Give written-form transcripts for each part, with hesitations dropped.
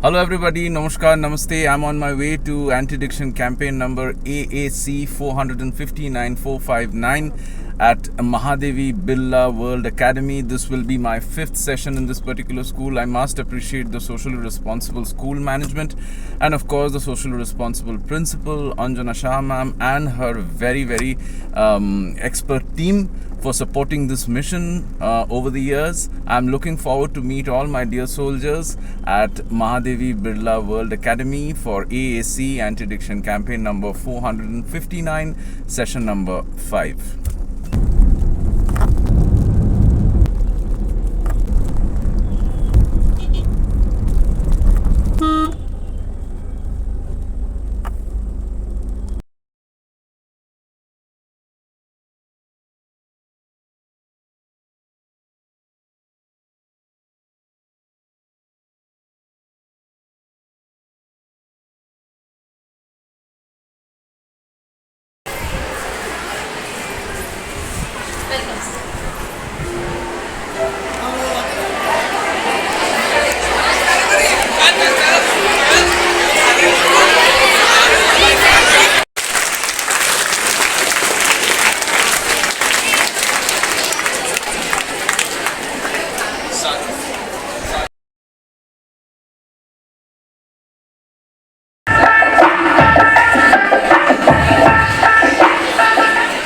Hello everybody, Namaskar, Namaste. I'm on my way to anti-addiction campaign number AAC 459459 at Mahadevi Birla World Academy. This will be my 5th session in this particular school. I must appreciate the socially responsible school management and of course the socially responsible principal Anjana Shah ma'am and her very expert team for supporting this mission over the years. I'm looking forward to meet all my dear soldiers at Mahadevi Birla World Academy for AAC Anti-Addiction Campaign number 459, session number 5.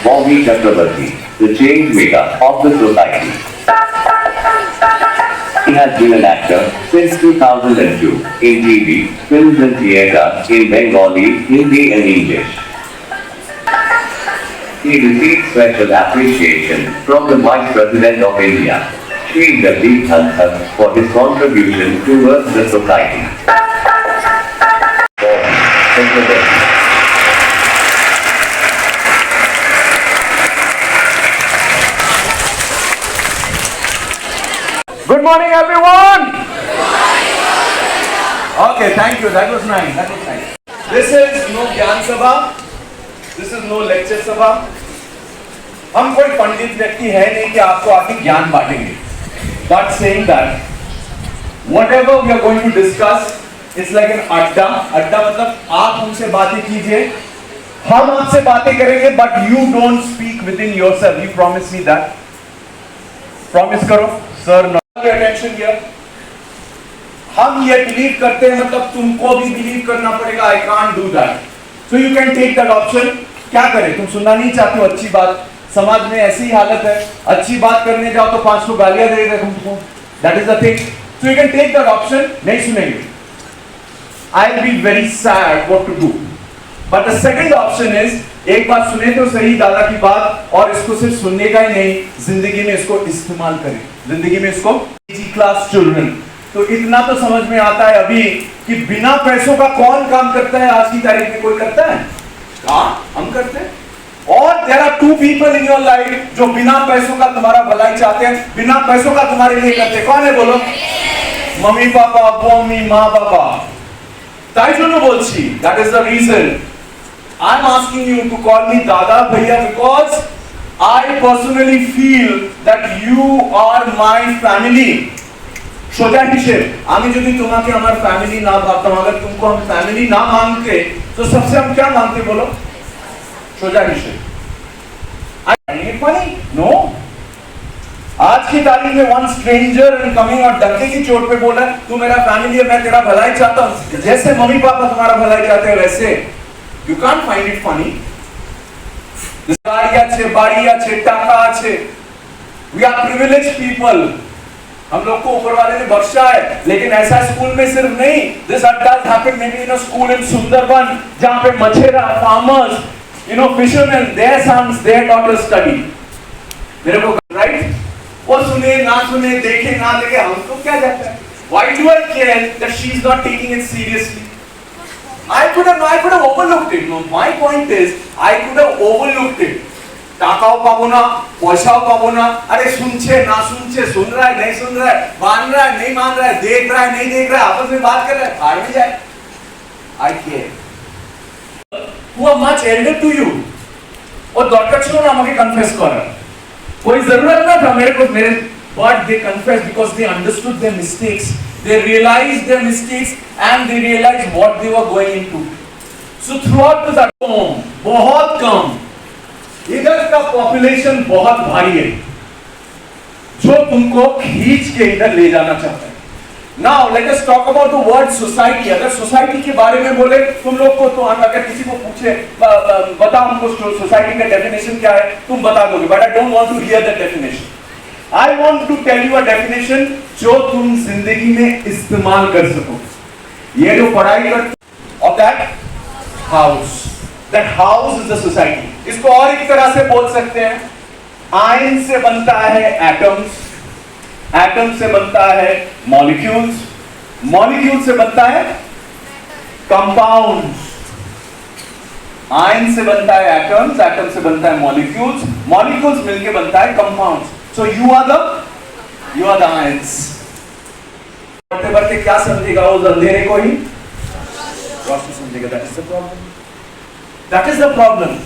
Bobby Chakrabarti, the change maker of the society. He has been an actor since 2002 in TV, films and theatre in Bengali, Hindi and English. He received special appreciation from the Vice President of India, Shri Jagdeep Dhankhar, for his contribution towards the society. Bobby Chakrabarti. Good morning, everyone. Okay, thank you. That was nice. This is no ज्ञान सभा. This is no lecture सभा. हम कोई पंडित व्यक्ति है नहीं कि आपको आके ज्ञान बांटेंगे. But saying that, whatever we are going to discuss, it's like an अड्डा. अड्डा मतलब आप हमसे बातें कीजिए, हम आपसे बातें करेंगे, but you don't speak within yourself. You promise me that. Promise करो, sir. Attention here. हम ये बिलीव करते हैं मतलब तुमको भी बिलीव करना पड़ेगा. I can't do that. So you can take that option. क्या करें? तुम सुनना नहीं चाहते हो अच्छी बात. समाज में ऐसी ही हालत है. अच्छी बात करने जाओ तो 500 गालियां देगा तुमको. That is the thing. So you can take that option. नहीं सुनेंगे. I'll be very sad what to do. But the second option is एक बात सुने तो सही दादा की बात और इसको सिर्फ सुनने का ही नहीं, जिंदगी में इसको इस्तेमाल करें. जिंदगी में इसको क्लास चिल्ड्रन तो इतना तो समझ में आता है अभी कि बिना पैसों का कौन काम करता है. आज की तारीख में कोई करता है? हाँ, हम करते हैं. और there are two people in your life जो बिना पैसों का तुम्हारा भलाई चाहते हैं, बिना पैसों का तुम्हारे लिए करते. कौन है बोलो? मम्मी पापा, मम्मी माँ बाबा. তাই জন্য বলছি, that is the reason I'm asking you to call me Dada Bhaiya because I personally feel that you are my family. সোজা হিসেব আমি যদি তোমাকে আমার ফ্যামিলি না ভাবতাম, अगर तुमको हम फैमिली ना मानते तो सबसे हम क्या मानते बोलो? সোজা হিসেব. I find it funny? No. आज की तारीख में one stranger and coming और डंके की चोट पे बोला तू मेरा फैमिली है, मैं तेरा भलाई चाहता हूँ, जैसे मम्मी पापा तुम्हारा भलाई चाहते हैं वैसे. You can't find it funny. गाड़ी अच्छे, बाड़ी अच्छे, टाका अच्छे. We are privileged people. हम लोग को ऊपर वाले ने बख्शा है, लेकिन ऐसा स्कूल में सिर्फ नहीं. This does happen maybe in a school in Sundarban, जहाँ पे मछेरा, farmers, fishermen, their sons, their daughters study. मेरे को right? वो सुने ना सुने, देखे ना देखे, हमको क्या जाता है? Why do I care that she is not taking it seriously? I could have overlooked it. No, my point is, I could have overlooked it. টাকাও পাবো না, পয়সাও পাবো না. अरे सुनছে না सुनছে, सुन रहा है नहीं सुन रहा है, मान रहा है नहीं मान रहा है, देख रहा है नहीं देख रहा है, आपस में बात कर रहा है, हार भी जाए. I care. Who are much elder to you. और दरकार ছিল না আমাকে কনফেস করার. कोई जरूरत ना था मेरे को, but they confessed because they understood their mistakes. they realized their mistakes and they realized what they were going into. So throughout this atom, बहुत कम, इधर का पॉपुलेशन बहुत भारी है जो तुमको खींच के इधर ले जाना चाहता है. Now let us talk about the word society. अगर society के बारे में बोले तुम लोग को, तो अगर किसी को पूछे बता हमको society का definition क्या है, तुम बता दोगे, but I don't want to hear the definition. I want to tell you a definition जो तुम जिंदगी में इस्तेमाल कर सको. ये जो पढ़ाई कर of that house, that house is the society. इसको और एक तरह से बोल सकते हैं, आयन से बनता है एटम्स, एटम से बनता है मॉलिक्यूल्स, मॉलिक्यूल से बनता है कंपाउंड्स, आयन से बनता है एटम्स, एटम से बनता है मॉलिक्यूल्स, मॉलिक्यूल्स मिलके बनता है compounds. So you are the ions. बढ़ते बढ़ते क्या समझेगा उस अंधेरे को ही रोशनी समझेगा. That is the problem.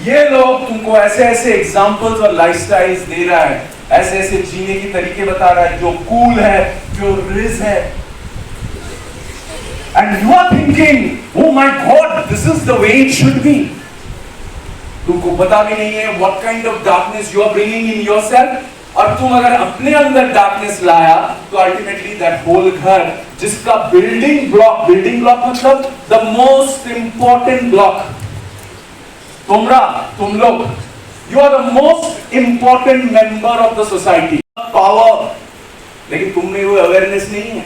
ये लोग तुमको ऐसे ऐसे एग्जाम्पल्स और लाइफस्टाइल्स दे रहा है, ऐसे ऐसे जीने की तरीके बता रहा है जो कूल है, जो रिच है, and you are thinking, oh my God, this is the way it should be. तुमको पता भी नहीं है what kind of darkness you are bringing in yourself. और तुम अगर अपने अंदर डार्कनेस लाया तो अल्टीमेटली दैट होल घर, जिसका बिल्डिंग ब्लॉक मतलब द मोस्ट इंपॉर्टेंट ब्लॉक, तुम लोग, you are the most important member of the society. Power, लेकिन तुम में वो अवेयरनेस नहीं है.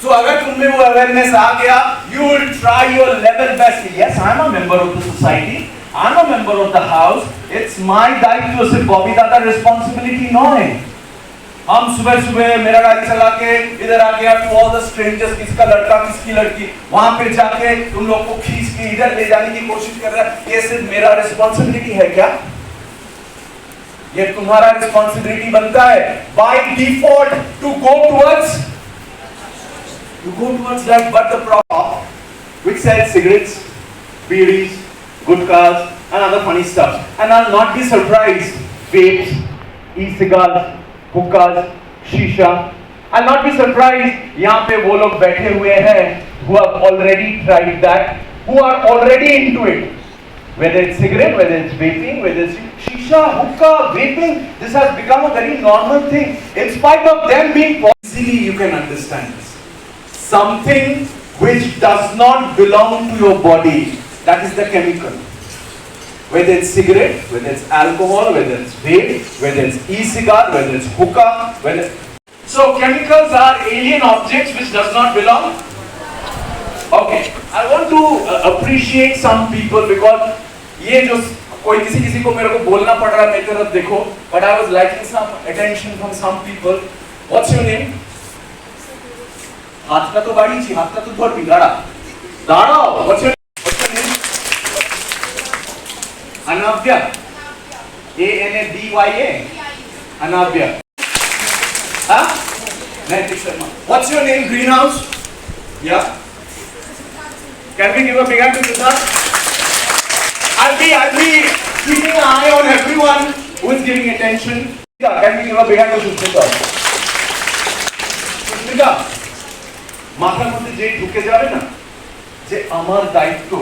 So अगर तुम में वो अवेयरनेस आ गया, you will try your level best. Yes, I am a member of the society. I am a member of the house. It's my दायित्व, सिर्फ बॉबी दादा रिस्पॉन्सिबिलिटी नो है. हम सुबह सुबह मेरा गाड़ी चला के इधर आ गया टू ऑल द स्ट्रेंजर्स, किसका लड़का किसकी लड़की, वहां पे जाके तुम लोग को खींच के इधर ले जाने की कोशिश कर रहा है. ये सिर्फ मेरा रिस्पॉन्सिबिलिटी है क्या? ये तुम्हारा रिस्पॉन्सिबिलिटी बनता है by default to go towards that. But the problem which sells cigarettes, beedies, gutkhas and other funny stuff, and I'll not be surprised, vapes, e-cigars, हुक्कास, शीशा, I'll not be surprised यहाँ पे वो लोग बैठे हुए हैं who have already tried that, who are already into it, whether it's cigarette, whether it's vaping, whether it's shisha, hookah, vaping, this has become a very normal thing. In spite of them being easily, you can understand this. Something which does not belong to your body, that is the chemical. Whether it's cigarette, whether it's alcohol, whether it's vape, whether it's e-cigar, whether it's hookah, so chemicals are alien objects which does not belong. Okay, I want to appreciate some people because ये जो कोई किसी को मेरे को बोलना पड़ रहा है मेरी तरफ देखो, but I was lacking some attention from some people. What's your name? हाथ का तो बाड़ी छी, हाथ का तो थोड़ा बिगाड़ा. दाड़ा. What's your name? अनाव्या. ANADYA. अनाव्या. हाँ? Naitik Sharma. What's your name? Greenhouse? Yeah. Can we give a big hand to Siddharth? I'll be keeping an eye on everyone who is giving attention. Can we give a big hand to Sushmita? Sushmita, মাথার মধ্যে যে ঢুকে যাবে না যে আমার দায়িত্ব,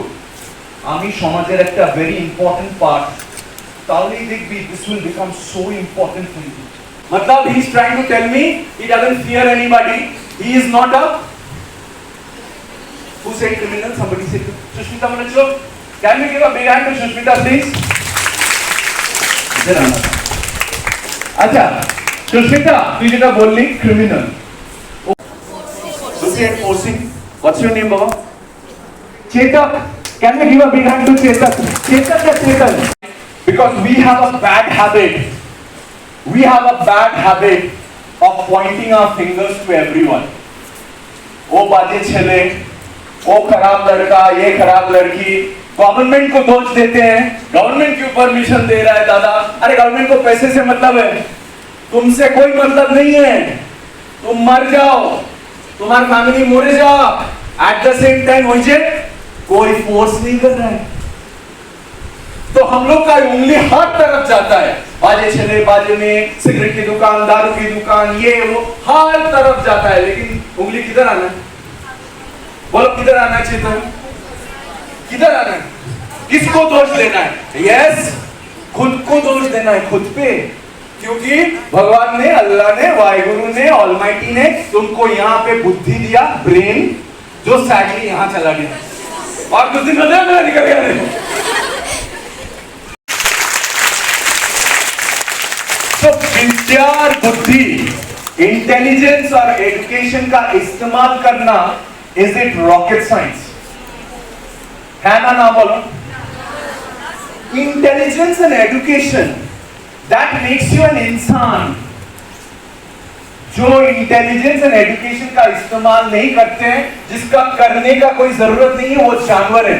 আমি সমাজের একটা very important part, তাহলেই দেখবি this will become so important for you. मतलब he is trying to tell me he doesn't fear anybody. He is not a, who said criminal? Somebody said Sushmita Manachlo. Can we give a big hand to Sushmita please? अच्छा सुष्मिता तू जेटा बोलली criminal, forcing. What's your name, Baba? Chetak. Can we give a big hand to Chetak? Chetak. Because we have a bad habit. We have a bad habit of pointing our fingers to everyone. वो बाजे छले, वो खराब लड़का, ये खराब लड़की. Government को दोष देते हैं. गवर्नमेंट क्यों परमिशन दे रहा है दादा? अरे गवर्नमेंट को पैसे से मतलब है, तुमसे कोई मतलब नहीं है. तुम मर जाओ, तुम्हारी फैमिली मरे जाओ. एट द सेम टाइम मुझे कोई फोर्स नहीं कर रहा है. तो हम लोग का उंगली हर तरफ जाता है. बाजे चले, बाजे में सिगरेट की दुकान, दारू की दुकान, ये वो हर तरफ जाता है, लेकिन उंगली किधर आना है? बोलो किधर आना है चेतन? किधर आना है? किसको दोष देना है? यस, खुद को दोष देना है, खुद पे। क्योंकि भगवान ने, अल्लाह ने, वाहिगुरु ने, ऑलमाइटी ने तुमको यहाँ पे बुद्धि दिया, ब्रेन, जो सैडली यहाँ चला गया और कुछ दिन मेरा निकल गया। तो विद्या और बुद्धि, इंटेलिजेंस और एजुकेशन का इस्तेमाल करना, इज इट रॉकेट साइंस? है ना बोलो? Intelligence and education that makes you an इंसान। जो इंटेलिजेंस एंड एजुकेशन का इस्तेमाल नहीं करते हैं, जिसका करने का कोई जरूरत नहीं है, वो जानवर है।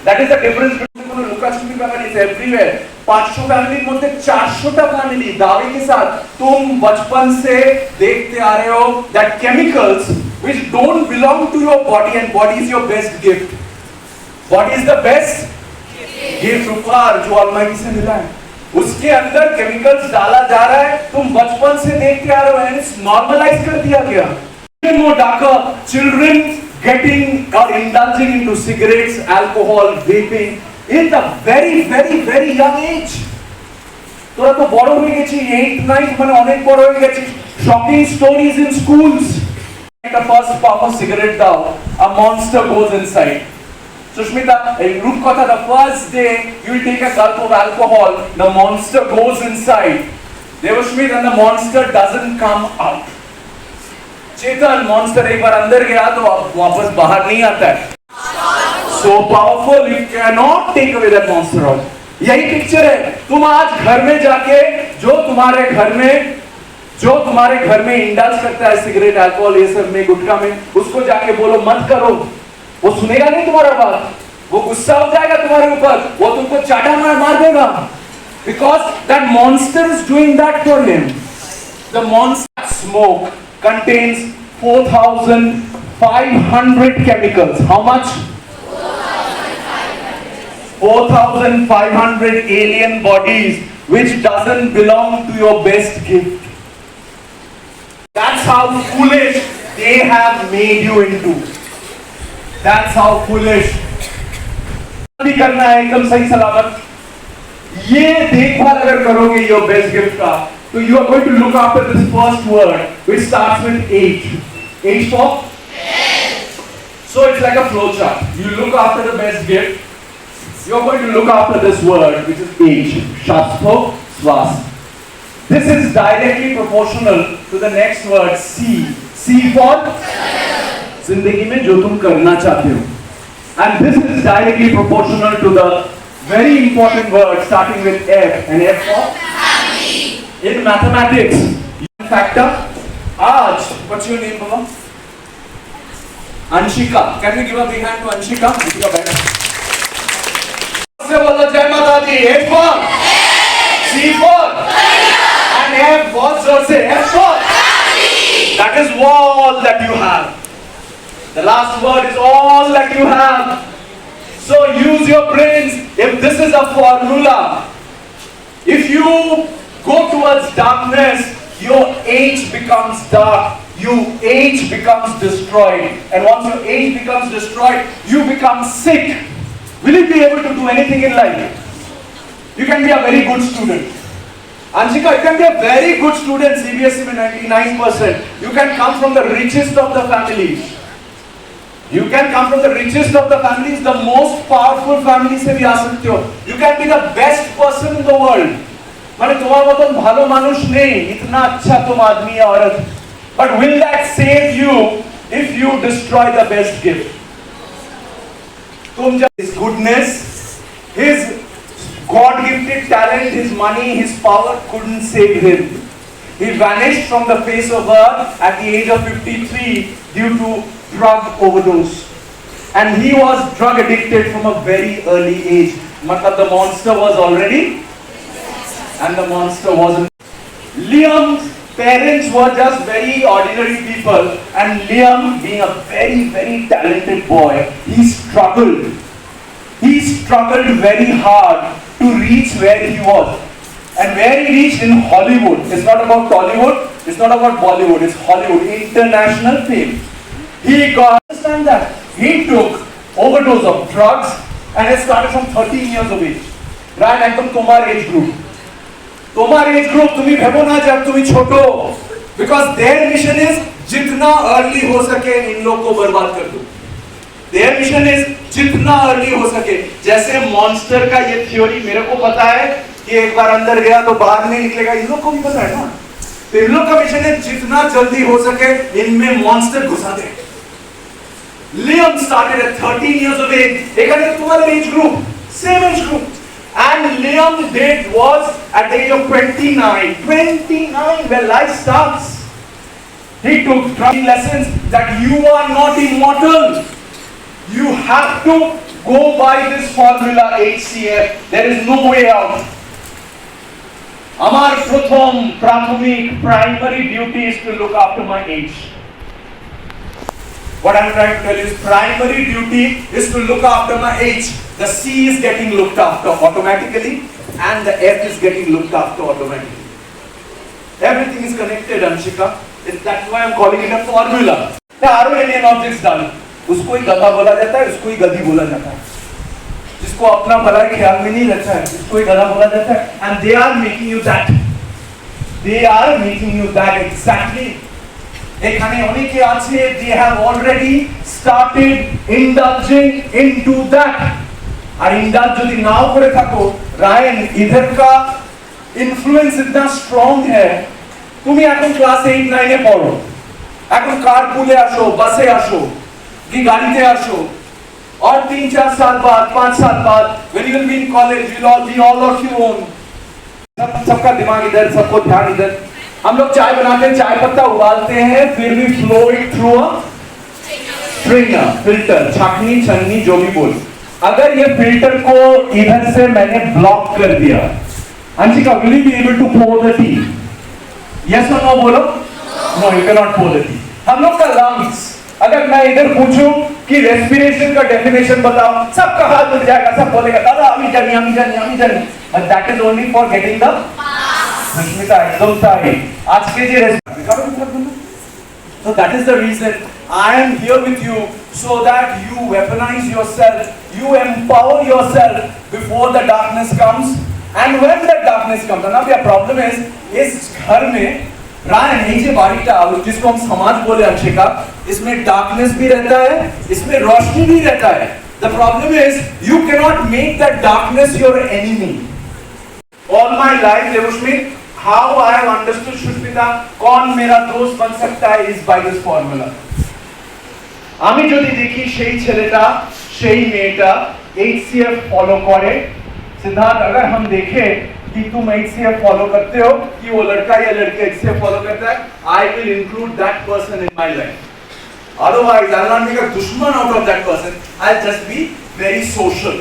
That is the difference between কোনো লুকাচুরি ফ্যামিলি এভরিওয়্যার। 500 ফ্যামিলির মধ্যে 400টা ফ্যামিলি दावे के साथ तुम बचपन से देखते आ रहे हो that chemicals which don't belong to your body, and body is your best gift. Body is the best gift उपहार जो ऑलमाइटी से मिला है, उसके अंदर केमिकल्स डाला जा रहा है। तुम बचपन से देखते आ रहे हो, एंड इट्स नॉर्मलाइज कर दिया गया। More darker, children getting or indulging into cigarettes, alcohol, vaping in the very, very, very young age. তোরা তো বড় হয়ে গেছিস, 8, 9 মানে অনেক বড় হয়ে গেছিস। Shocking stories in schools. The first puff of cigarette দাও, a monster goes inside. Sushmita, Rupkatha, the first day you will take a gulp of alcohol, the monster goes inside. Devashmit, and the monster doesn't come out. Chetan, monster एक बार अंदर गया तो वापस बाहर नहीं आता है। So powerful, you cannot take away that monster out. यही पिक्चर है। तुम आज घर में जाके जो तुम्हारे घर में इंडल्ज करता है सिगरेट, अल्कोहल, ये सब में, गुटखा में, उसको जाके बोलो मत करो, वो सुनेगा नहीं तुम्हारा बात, वो गुस्सा हो जाएगा तुम्हारे ऊपर, वो तुमको चाटा मार देगा, because that monster is doing that for him. The monster smoke contains 4,500 chemicals. How much? 4,500 alien bodies which doesn't belong to your best gift. That's how foolish they have made you into. That's how foolish. भी करना है एकदम सही सलामत। ये देखभाल अगर करोगे your best gift का, तो you are going to look after this first word which starts with H. H for? So it's like a flow chart. You look after the best gift. You are going to look after this word which is H. Shastho Swas. This is directly proportional to the next word C. C for? जिंदगी में जो तुम करना चाहते हो, and this is directly proportional to the very important word starting with F, and F for family. In mathematics, factor. Aj, what's your name, Baba? Anshika. Can we give a big hand to Anshika? Anshika, better. से बोलो जय माता दी। H for C for and F बहुत जोर से F for family. That is all that you have. The last word is all that you have. So use your brains. If this is a formula, if you go towards darkness, your age becomes dark. Your age becomes destroyed. And once your age becomes destroyed, you become sick. Will you be able to do anything in life? You can be a very good student. Anshika, you can be a very good student, CBSE with 99%. You can come from the richest of the families. You can come from the richest of the families, the most powerful family से भी आ सकते हो. You can be the best person in the world. माने तुम्हारे मतन भालो मानुष नहीं, इतना अच्छा तुम आदमी या औरत. But will that save you if you destroy the best gift? तुम जब his goodness, his God-gifted talent, his money, his power couldn't save him. He vanished from the face of earth at the age of 53 due to drug overdose. And he was drug addicted from a very early age. Matlab the monster was already, and the monster wasn't. Liam's parents were just very ordinary people, and Liam, being a very, very talented boy, he struggled very hard to reach where he was. And where he reached in Hollywood, it's not about Tollywood, it's not about Bollywood, it's Hollywood, international fame. He got, understand that, he took overdose of drugs and it started from 13 years of age. Right, একদম তোমার age group. তোমার age group, তুমি ভেবো না যে তুমি ছোটো. Because their mission is जितना early हो सके इन लोग को बर्बाद कर दो. Their mission is जितना early हो सके. जैसे monster का ये theory मेरे को पता है कि एक बार अंदर गया तो बाहर नहीं निकलेगा, इन लोग को भी पता है ना. तो इन लोग का मिशन है जितना जल्दी हो सके इनमें monster घुसा दे. Liam started at 13 years of age. एखाने तुम्हारे age group, same age group. And Liam did was at the age of 29. 29 where life starts. He took driving lessons that you are not immortal. You have to go by this formula HCF. There is no way out. Amar pratham prathamik primary duty is to look after my age. What I am trying to tell you is primary duty is to look after my age. The C is getting looked after automatically and the F is getting looked after automatically. Everything is connected, Anshika. That's why I am calling it a formula. The RO alien objects done. उसको ही गधा बोला जाता है, उसको ही गधी बोला जाता है. जिसको अपना भला ख्याल में नहीं रखता है, उसको ही गधा बोला जाता है. And they are making you that. They are making you that exactly. এখানে অনেকে আছে, they have already started indulging into that. R indulge যদি নাও করে থাকো, রায়ন इधर का influence इतना strong है. তুমি এখন ক্লাস 8 9 এ পড়ো, এখন কারপুলে আসো, বাসে আসো কি গাড়িতে আসো, और 3-4 साल बाद 5 साल बाद when you will be in college, you will all of you own. सबका दिमाग इधर, सबको ध्यान इधर. हम लोग चाय बनाते हैं, चाय पत्ता उबालते हैं, फिर भी flow it through a strainer, filter, छाकनी छन्नी जो भी बोल. अगर ये फिल्टर को इधर से मैंने ब्लॉक कर दिया, Anshika will you be able to pour the tea? Yes or no बोलो? No, you cannot pour the tea. हम लोग का lungs, अगर मैं इधर पूछूं कि रेस्पिरेशन का डेफिनेशन बताओ, सबका हाथ उठ जाएगा, सब बोलेगा दादा अभी जानी. But that is only for getting the Sushmita एकदम सही. आज के जे respiration. So that is the reason I am here with you, so that you weaponize yourself, you empower yourself before the darkness comes. And when the darkness comes, now the problem is, इस घर में Ryan नीचे बारीटा जिसको हम समाज बोले अंशिका, इसमें darkness भी रहता है, इसमें रोशनी भी रहता है. The problem is, you cannot make that darkness your enemy. All my life, Devushmi, how I have understood Shushmita, कौन मेरा दोस्त बन सकता है is by this formula. আমি যদি দেখি সেই ছেলেটা সেই মেয়েটা HCF ফলো করে, सिद्धार्थ अगर हम देखें कि तुम HCF फॉलो करते हो, कि वो लड़का या लड़की HCF फॉलो करता है, I will include that person in my life. Otherwise, I will not make a दुश्मन out of that person. I'll just be very social.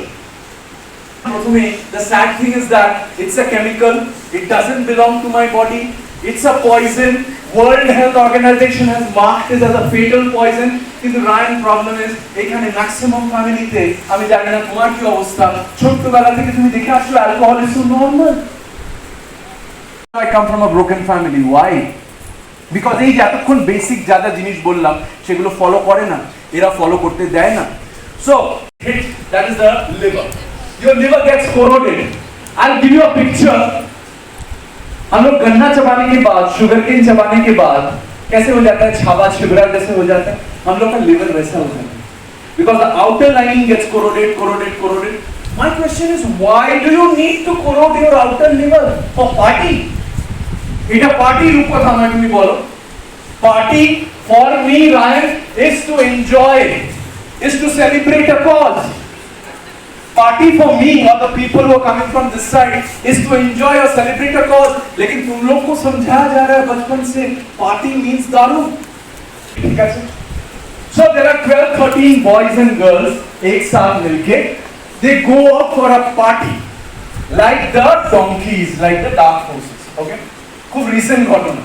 The sad thing is that it's a chemical. It doesn't belong to my body. It's a poison. World Health Organization has marked it as a fatal poison. কিন্তু Rayan problem is এখানে maximum ফ্যামিলিতে, আমি জানি না তোমার কি অবস্থা, ছোটবেলা থেকে তুমি দেখে আসছো alcohol is so normal. I come from a broken family. Why? Because এই যে এতক্ষণ বেসিক যা যা জিনিস বললাম সেগুলো ফলো করে না, এরা ফলো করতে দেয় না. So that is the liver. Your liver gets corroded. I'll give you a picture. हम लोग गन्ना चबाने के बाद, शुगर केन चबाने के बाद कैसे हो जाता है, छावा छिबरा जैसे हो जाता है, हम लोग का लिवर वैसा हो जाता है. Because the outer lining gets corroded. My question is, why do you need to corrode your outer liver? For party? এটা পার্টি রূপকথা নয়, তুমি বলো. Party for me, Ryan, is to enjoy, is to celebrate a cause. Party for me or the people who are coming from this side is to enjoy or celebrate a cause. लेकिन तुम लोग को समझाया जा रहा है बचपन से party means दारू. ठीक है? So there are 12-13 boys and girls एक साथ मिलके they go out for a party like the donkeys, like the dark horses. Okay? खूब recent घटना.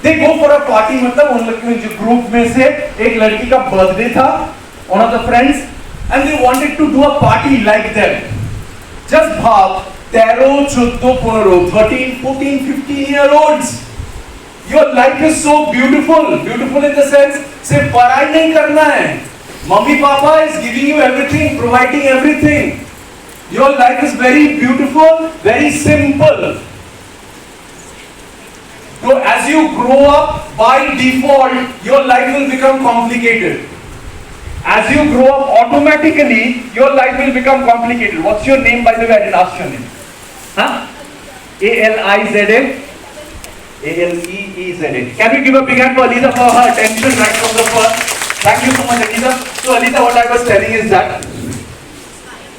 They go for a party मतलब उन लोग के ग्रुप में से एक लड़की का बर्थडे था, one of the friends, and they wanted to do a party like them. Just भाव 13, 14, 15, 13, 14, 15-year-olds. Your life is so beautiful. Beautiful in the sense, सिर्फ पढ़ाई नहीं करना है. Mummy Papa is giving you everything, providing everything. Your life is very beautiful, very simple. So as you grow up, by default, your life will become complicated. As you grow up, automatically, your life will become complicated. What's your name, by the way? I didn't ask your name. Huh? Aliza? Aleeza. Can we give a big hand for Aliza for her attention right from the first? Thank you so much, Aliza. So Aliza, what I was telling is that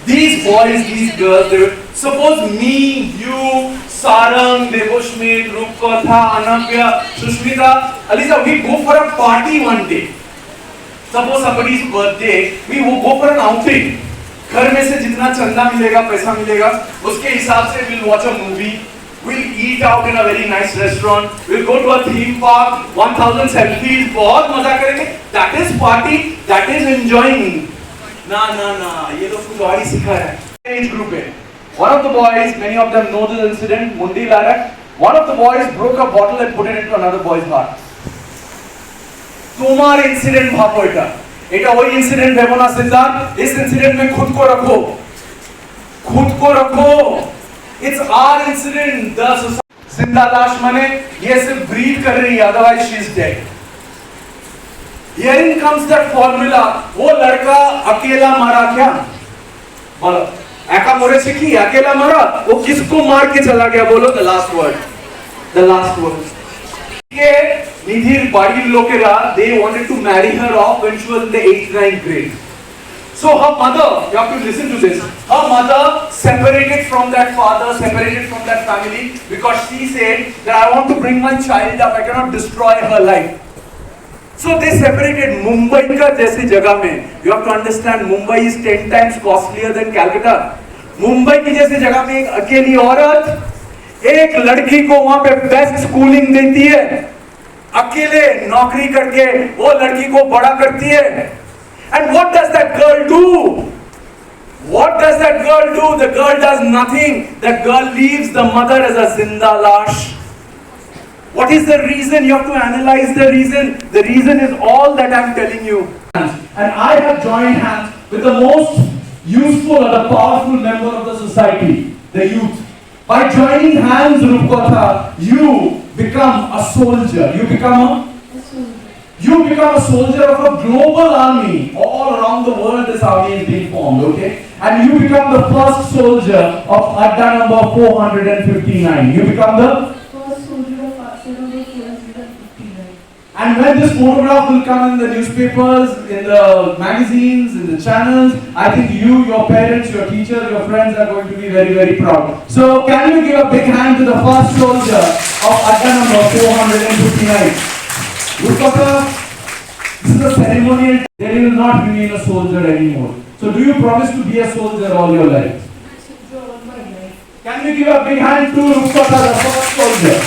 these boys, these girls, suppose me, you, Sarang, Devoshmit, Rupkatha, Anamya, Sushmita, Aliza, we go for a party one day. Suppose somebody's birthday, we will go for an outing. घर में से जितना चंदा मिलेगा, पैसा मिलेगा, उसके हिसाब से we'll watch a movie, we'll eat out in a very nice restaurant, we'll go to a theme park, 1000 selfies, बहुत मजा करेंगे. That is party, that is enjoying. ना, ये लोग कुछ और ही सिखा है. Age group है. One of the boys, many of them know this incident, Mundi Larak. One of the boys broke a bottle and put it into another boy's heart. তোমার incident ভাবো এটা ওই ইনসিডেন্ট ভেবো না সিদ্ধার্থ इस इंसिडेंट में खुद को रखो इट्स आवर इंसिडेंट द जिंदा लाश माने ये सिर्फ ब्रीथ कर रही है otherwise she is dead hearing comes that formula वो लड़का अकेला मरा क्या बोलो एका मोरे से की अकेला मरा वो किसको मार के चला गया बोलो the last word Nidhir body lokera, they wanted to marry her off when she was in the 8th, 9th grade. So her mother, you have to listen to this, her mother separated from that father, separated from that family because she said that I want to bring my child up, I cannot destroy her life. So they separated. Mumbai ka jaisi jagah mein, you have to understand Mumbai is 10 times costlier than Calcutta. Mumbai की जैसी जगह में एक अकेली औरत एक लड़की को वहां पे बेस्ट स्कूलिंग देती है अकेले नौकरी करके वो लड़की को बड़ा करती है and what does that girl do the girl does nothing the girl leaves the mother as a जिंदा लाश what is the reason you have to analyse the reason is all that I am telling you and I have joined hands with the most useful और the powerful member of the society the youth by joining hands Rupkatha you become a soldier. You become a soldier of a global army. All around the world this army is being formed, okay? And you become the first soldier of Adda number 459. You become the first soldier of Adda number 459. And when this photograph will come in the newspapers, in the magazines, in the channels, I think you, your parents, your teachers, your friends are going to be very, very proud. So can you give a big hand to the first soldier of Adda number 459? Rupkatha, this is a ceremonial. They will not remain a soldier anymore. So do you promise to be a soldier all your life? Can we give a big hand to Rupkatha, the first soldier?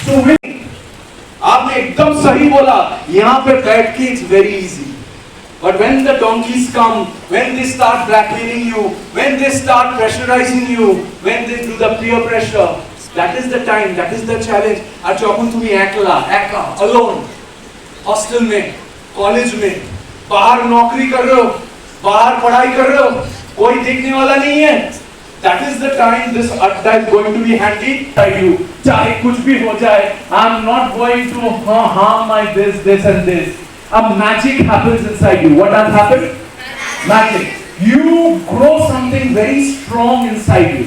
So आपने एकदम सही बोला यहाँ पे बैठ के it's very easy but when the donkeys come when they start blackmailing you when they start pressurising you when they do the peer pressure that is the time that is the challenge আর যখন তুমি একলা একা alone hostel में college में बाहर नौकरी कर रहे हो बाहर पढ़ाई कर रहे हो कोई देखने वाला नहीं है That is the time this Adda is going to be handy by you. चाहे कुछ भी हो जाए, I'm not going to harm my this and this. A magic happens inside you. What has happened? Magic. You grow something very strong inside you.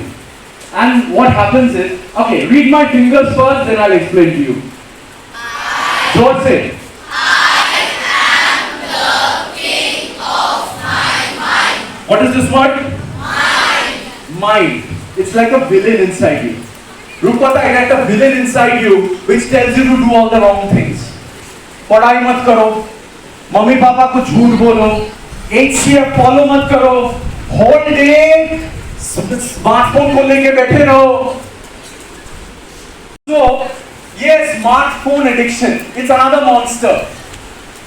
And what happens is, okay, read my fingers first, then I'll explain to you. So what's it? I am the king of my mind. What is this word? Mind. It's like a villain inside you. Rupkatha, I got a villain inside you which tells you to do all the wrong things. पढ़ाई मत करो, mummy papa को झूठ बोलो, HCF follow मत करो, whole day smartphone को लेके बैठे रहो. So, ये smartphone addiction, it's another monster.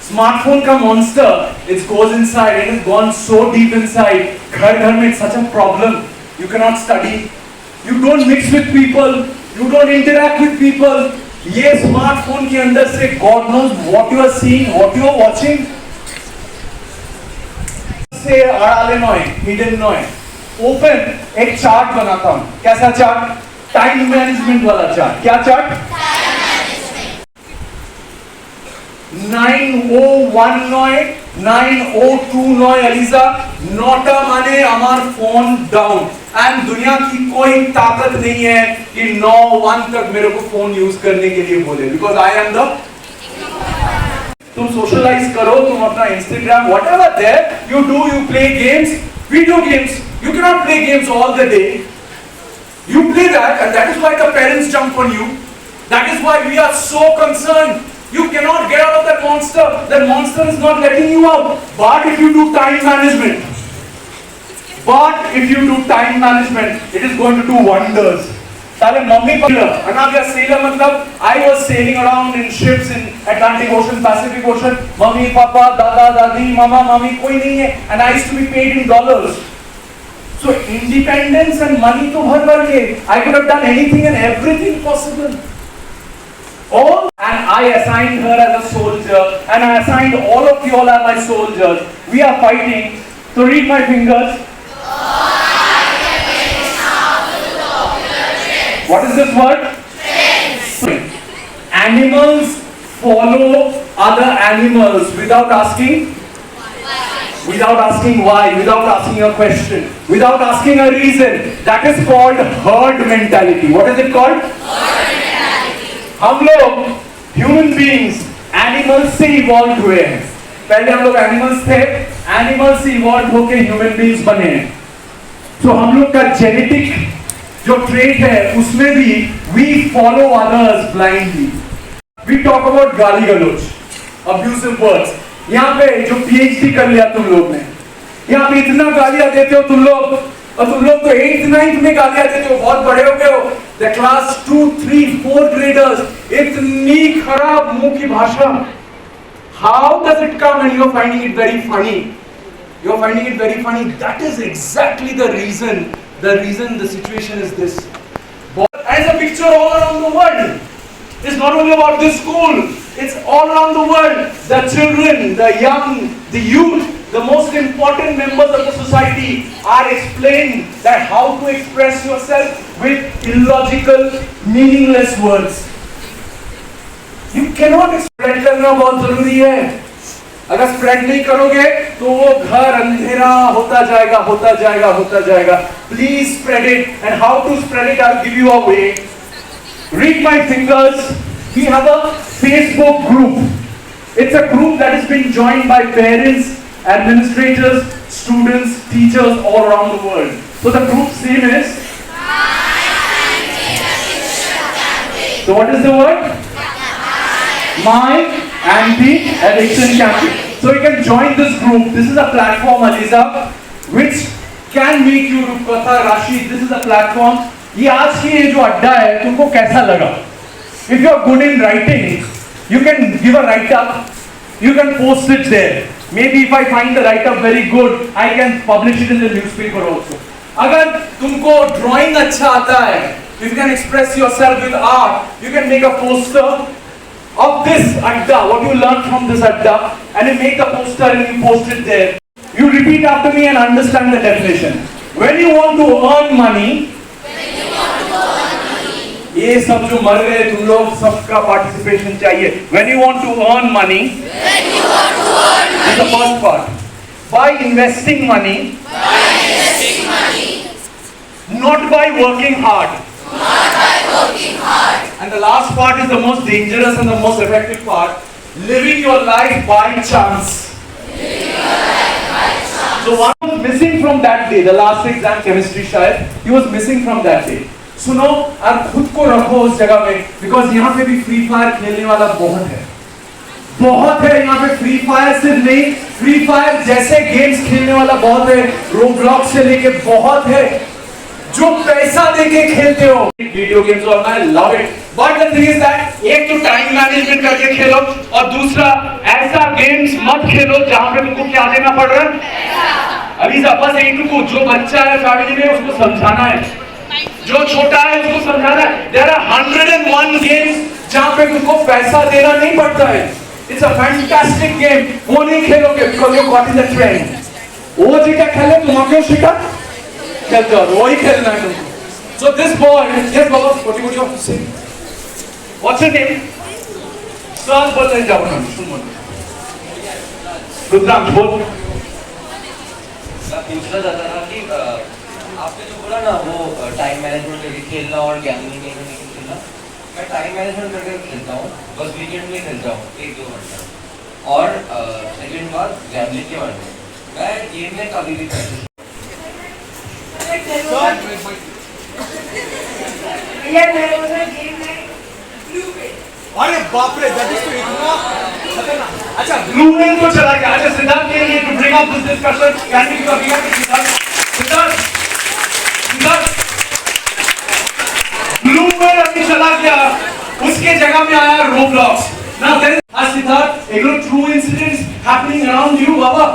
Smartphone का monster, it goes inside, it has gone so deep inside. घर में it's such a problem. You cannot study, you don't mix with people, you don't interact with people. ये smartphone के अंदर से God knows what you are seeing, what you are watching. से आड़ाले नॉय, hidden नॉय. Open एक chart बनाता हूँ. कैसा chart? Time management वाला चार्ट. क्या चार्ट? 9:01 নয় 9:02 নয় अलीजा नौटा माने हमार फोन डाउन एंड दुनिया की कोई ताकत नहीं है कि 9:01 तक मेरे को फोन यूज करने के लिए बोले बिकॉज आई एम द तुम सोशलाइज करो तुम अपना Instagram whatever there you do you play games video games you can not play games all the day you play that and that is why the parents jump on you that is why we are so concerned. You cannot get out of that monster. That monster is not letting you out. But if you do time management, it is going to do wonders. ताले mummy papa Anabia sailor मतलब I was sailing around in ships in Atlantic Ocean, Pacific Ocean. Mummy papa दादा दादी मामा मामी कोई नहीं है and I used to be paid in dollars. So independence and money तो भर के I could have done anything and everything possible. All and I assigned her as a soldier and I assigned all of you all as my soldiers. We are fighting. So read my fingers. What is this word? Animals follow other animals without asking why, without asking a question, without asking a reason. That is called herd mentality. What is it called? हम लोग human beings animals से evolve हुए हैं. पहले हम लोग animals थे, animals से इवॉल्व होके ह्यूमन बीइंग्स बने हैं. तो हम लोग का जेनेटिक जो ट्रेट है उसमें भी we follow others blindly. We talk about गाली गलौज, अब्यूसिव वर्ड्स. यहाँ पे जो पीएचडी कर लिया तुम लोग ने, यहाँ पे इतना गालियां देते हो तुम लोग और तुम लोग तो 8th 9th में गालियां देते हो, बहुत बड़े हो गए हो. The class 2, 3, 4 graders, इतनी खराब मुंह की भाषा. How does it come and you're finding it very funny? You're finding it very funny. That is exactly the reason. The reason the situation is this. As a picture all around the world. It's not only about this school. It's all around the world. The children, the young, the youth. The most important members of the society are explained that how to express yourself with illogical, meaningless words. You cannot spread करना बहुत जरूरी है. अगर spread नहीं करोगे तो वो घर अंधेरा होता जाएगा, होता जाएगा, होता जाएगा. Please spread it. And how to spread it? I'll give you a way. Read my fingers. We have a Facebook group. It's a group that has been joined by parents, administrators, students, teachers all around the world. So the group's name is? So what is the word? My Anti-Addiction Campaign. So you can join this group. This is a platform, Aliza, which can make you Rupkatha, Rashid. This is a platform. ये आज की ये जो अड्डा है तुमको कैसा लगा? If you are good in writing, you can give a write-up. You can post it there. Maybe if I find the write-up very good, I can publish it in the newspaper also. अगर तुमको drawing अच्छा आता है, if you can express yourself with art, you can make a poster of this adda, what you learned from this adda, and you make the poster and you post it there. You repeat after me and understand the definition. When you want to earn money, ये सब जो मर गए तुम लोग सबका participation चाहिए. When you want to earn money, is the first part. By investing money, not by working hard. And the last part is the most dangerous and the most effective part. Living your life by chance. So one was missing from that day. The last exam, chemistry शायद, he was missing from that day. सुनो और खुद को रखो उस जगह में, because यहाँ पे भी फ्री फायर खेलने वाला बहुत है यहाँ पे. फ्री फायर सिर्फ नहीं, फ्री फायर जैसे गेम्स खेलने वाला बहुत है. रोब्लॉक्स से लेके बहुत है जो पैसा देके खेलते हो वीडियो गेम्स और I love it. But the thing is that एक तो टाइम मैनेजमेंट करके खेलो और दूसरा ऐसा गेम्स मत खेलो जहां पे तुमको क्या देना पड़ रहा है। अभी बस एक को जो बच्चा है फैमिली में उसको समझाना है, जो छोटा है उसको समझाना है। There are 101 games जहां पे तुमको पैसा देना नहीं पड़ता है। It's a fantastic game. वो नहीं खेलोगे because you got in the trend. वो जीता खेले तुम्हारे सीखा खेलते हो, वही खेलना है तुमको। So this boy, yes Baba, what do you have to say? What's your name? Sir बोल रहे जाओ ना, सुन बोल। रुद्रांश बोल। मैं पूछना चाहता था कि आपने जो बोला ना वो टाइम मैनेजमेंट करके खेलना और गैम्बलिंग नहीं खेलना, मैं टाइम मैनेजमेंट करके खेलता हूँ, बस वीकेंड में खेलता हूँ 1-2 घंटा। और सेकंड बात गैम्बलिंग के बारे में, मैं गेम में कभी भी अरे बाप रे, दैट इज तो इतना खतरनाक। अच्छा ब्लू वेल तो चला गया। अच्छा सिद्धार्थ के लिए to bring up this discussion can be coming up Siddharth blue whale अभी चला गया, उसके जगह में आया Roblox. Now there is Siddharth एक true incidents happening around you बाबा।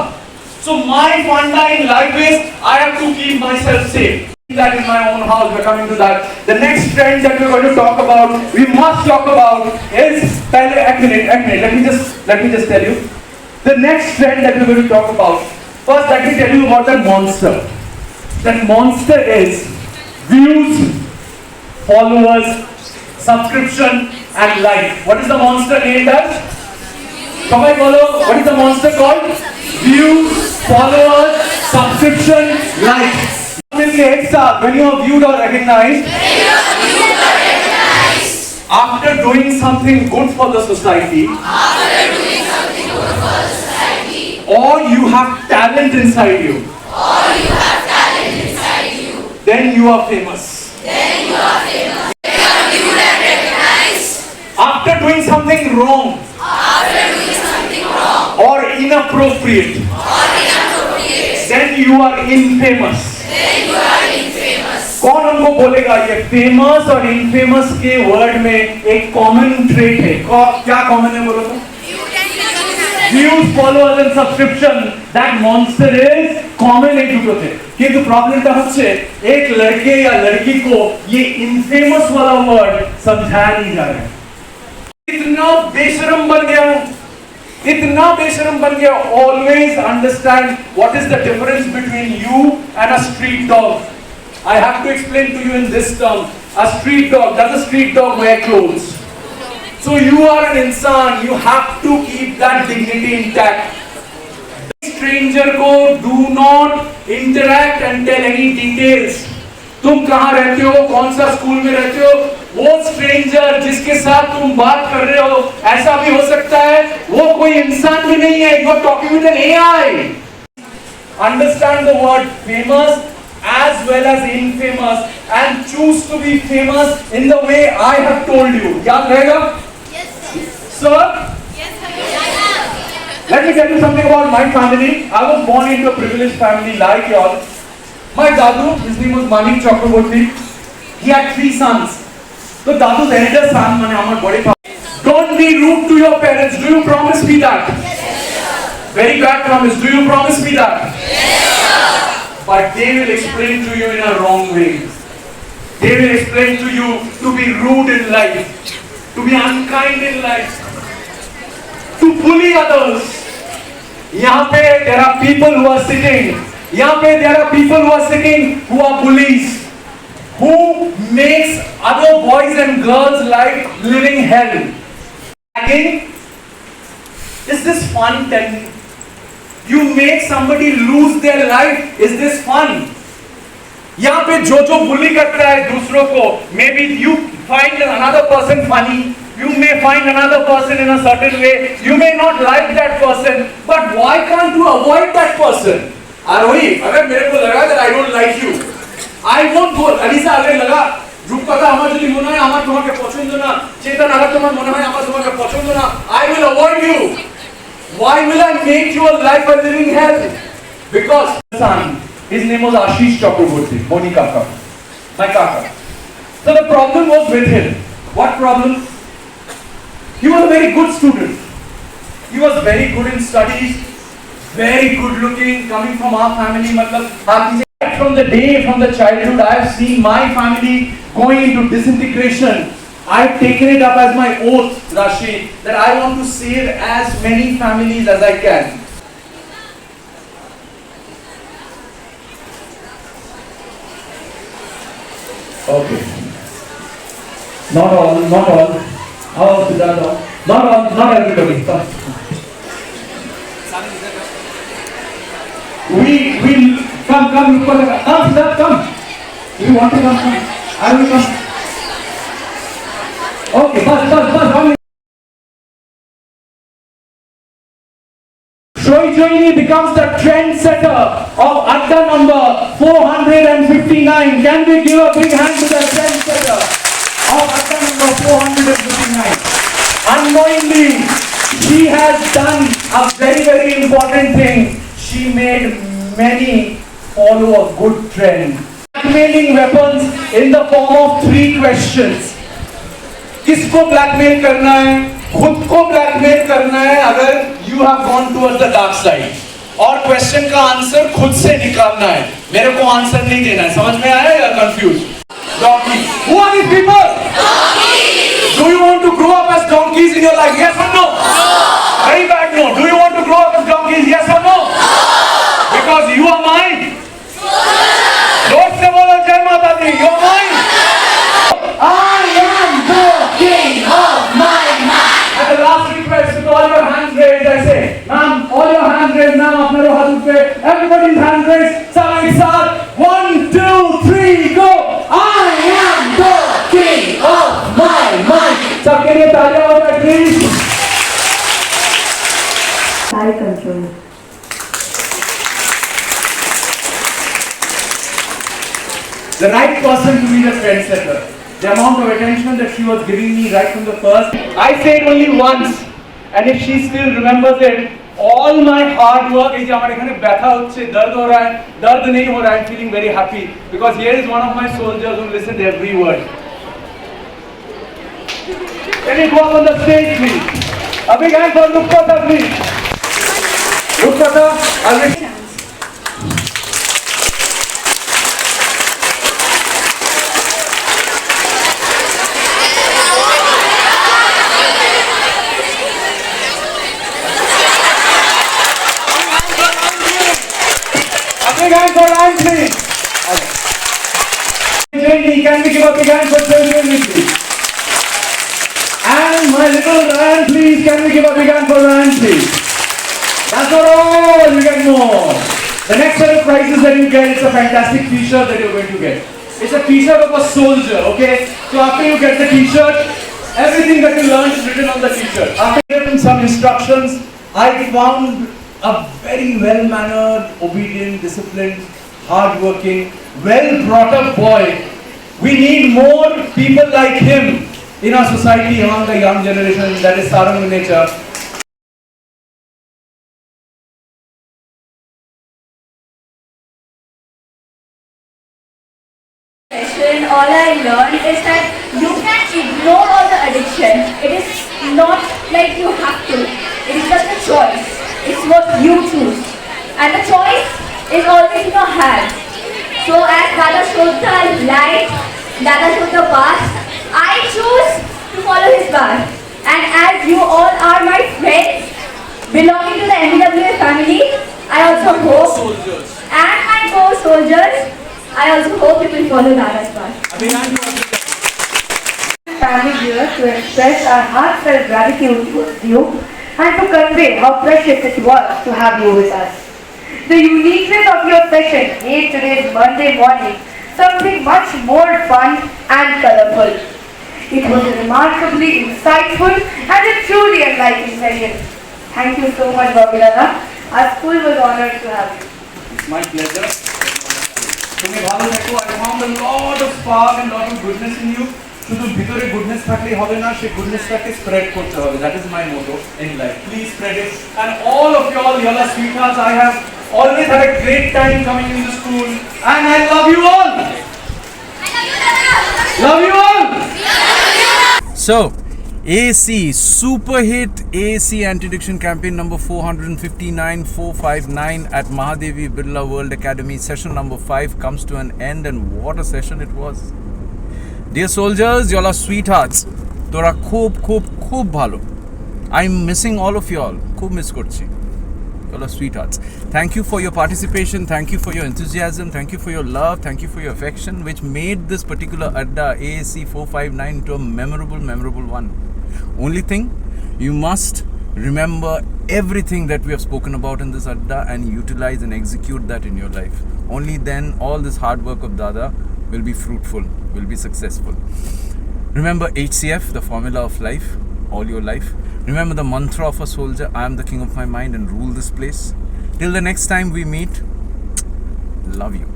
So my funda in life is I have to keep myself safe. That in my own house, we're coming to that. The next trend that we're going to talk about, we must talk about is, एक minute, let me just tell you. The next trend that we're going to talk about, first let me tell you about that monster. That monster is views, followers, subscription and like. What is the monster named as? Somebody follow, what is the monster called? Views, followers, subscription, like. एक साथ, when you are viewed or recognized, after doing something good for the society, or you have talent inside you, then you are famous. After doing something wrong, or inappropriate, then you are infamous. कौन हमको बोलेगा ये famous और infamous के word में एक common trait है? क्या कॉमन है बोलो तो? Views, followers and subscription. That monster is common एक दूसरे से। किंतु प्रॉब्लम क्या होচ্ছে एक लड़के या लड़की को ये इनफेमस वाला वर्ड समझाया नहीं जा रहा है। इतना बेशरम बन गया, इतना बेशरम बन गया। Always understand what is the difference between you and a street dog. I have to explain to you in this term. A street dog, does a street dog wear clothes? So you are an insan, you have to keep that dignity intact. Stranger को do not interact and tell any details. तुम कहाँ रहते हो, कौन सा school में रहते हो, वो स्ट्रेंजर जिसके साथ तुम बात कर रहे हो, ऐसा भी हो सकता है वो कोई इंसान भी नहीं है। You are talking with an AI. Understand the word famous as well as infamous and choose to be famous in the way I have told you. याद रहेगा? Yes, sir. Yes, sir. Let me tell you something about my family. I was born into a privileged family like y'all. My dadu, his name was Manik Chakraborty. He had 3 sons. So dadu's elder son, mane amar bade father. Don't be rude to your parents. Do you promise me that? Yes, sir. Very bad promise. Do you promise me that? Yes, sir. But they will explain to you in a wrong way. They will explain to you to be rude in life, to be unkind in life, to bully others. यहाँ पे there are people who are sitting. यहाँ पे there are people who are sitting who are bullies, who makes other boys and girls' life living hell. Again, is this fun? Tell me. You make somebody lose their life. Is this fun? यहाँ पे जो bully करता है दूसरों को, maybe you find another person funny, you may find another person in a certain way, you may not like that person, but why can't you avoid that person? आरोही, अगर मेरे को लगा that I don't like you, I won't go. अलीसा अगर लगा रूपकथा আমার যদি মনে হয় আমার তোমাকে পছন্দ না, চেতন আগে তোমার মনে হয় আমার তোমাকে পছন্দ না, I will avoid you. Why will I make your life a living hell? Because son, his name was Ashish Chakraborty, Moni Kaka, my Kaka. So the problem was with him. What problem? He was a very good student. He was very good in studies, very good looking, coming from our family. From the day, from the childhood, I have seen my family going into disintegration. I've taken it up as my oath, Rashid, that I want to save as many families as I can. Okay. Not all. How Siddhartha? Not all, not everybody. We come, Siddhartha, come. You want to come? I will come. Okay, bus, 1 minute. Shoijoini becomes the trendsetter of Adda number 459. Can we give a big hand to the trendsetter of Adda number 459? Unknowingly, she has done a very, very important thing. She made many follow a good trend. Blackmailing weapons in the form of 3 questions. किसको blackmail करना है, खुद को blackmail करना है अगर you have gone towards the dark side, और question का आंसर खुद से निकालना है, मेरे को आंसर नहीं देना है. समझ में आया या confuse? डॉन्की. Who are these people? Donkeys. Do you want to grow up as donkeys in your life? Yes or no? Very bad no. Do you want to grow up as donkeys? Yes or no? Because you are mine. जोर से बोलो जय माता दी. You are mine. I am the king of my mind. At the last request, with all your hands raised, I say, ma'am, all your hands raised, ma'am, apne ro haath pe. Everybody's hands raised. Sabhi saath. 1, 2, 3, go. I am the king of my mind. Sabke liye taaliyan ho jaye, please. High control. The right person to be the trendsetter. The amount of attention that she was giving me right from the first. I said only once, and if she still remembers it, all my hard work is हमारे घर में बैठा होच्छे, दर्द हो रहा है, दर्द नहीं हो रहा है. I'm feeling very happy because here is one of my soldiers who listened to every word. Can you go up on the stage, please? A big hand for Lukpata, please. Lukpata, I'll be. Big hand for Ryan, please. Can we give a big hand for Jamie, please? And my little Ryan, please. Can we give a big hand for Ryan, please? That's not all. You get more. The next set of prizes that you get is a fantastic T-shirt that you're going to get. It's a T-shirt of a soldier. Okay. So after you get the T-shirt, everything that you learned is written on the T-shirt. After giving some instructions, I found a very well-mannered, obedient, disciplined, hard-working, well-brought-up boy. We need more people like him in our society among the young generation. That is Sarang in nature. All I learned is that you can ignore all the addiction. It is not like you have to. It is just a choice. It's what you choose. And the choice is always in your hand. So as Dada showed the light, Dada showed the path, I choose to follow his path. And as you all are my friends, belonging to the MBWA family, I also hope, and my co-soldiers, I also hope you will follow Dada's path. Family here to express our heartfelt gratitude towards you and to convey how precious it was to have you with us. The uniqueness of your session made today's Monday morning something much more fun and colorful. It was a remarkably insightful and a truly enlightening session. Thank you so much, Bobby Dada. Our school was honored to have you. It's my pleasure. তুমি ভালো থেকো. I found a lot of spark and lot of goodness in you. শুধু ভিতরে goodness থাকলেই হবে না, সেই goodnessটাকে spread করতে হবে. That is my motto in life. Please spread it. And all of y'all are sweethearts. I have always had a great time coming into school, and I love you all. I love you, Dada. Love you all. So, AC, super hit AC anti-addiction campaign number 459 at Mahadevi Birla World Academy. Session number 5 comes to an end, and what a session it was. Dear soldiers, y'all are sweethearts. Tora khub bhalo. I'm missing all of y'all. Khub miss korchi. Y'all are sweethearts. Thank you for your participation. Thank you for your enthusiasm. Thank you for your love. Thank you for your affection, which made this particular Adda AAC 459 into a memorable one. Only thing, you must remember everything that we have spoken about in this Adda and utilize and execute that in your life. Only then all this hard work of Dada will be fruitful, will be successful. Remember HCF, the formula of life, all your life. Remember the mantra of a soldier, I am the king of my mind and rule this place. Till the next time we meet, love you.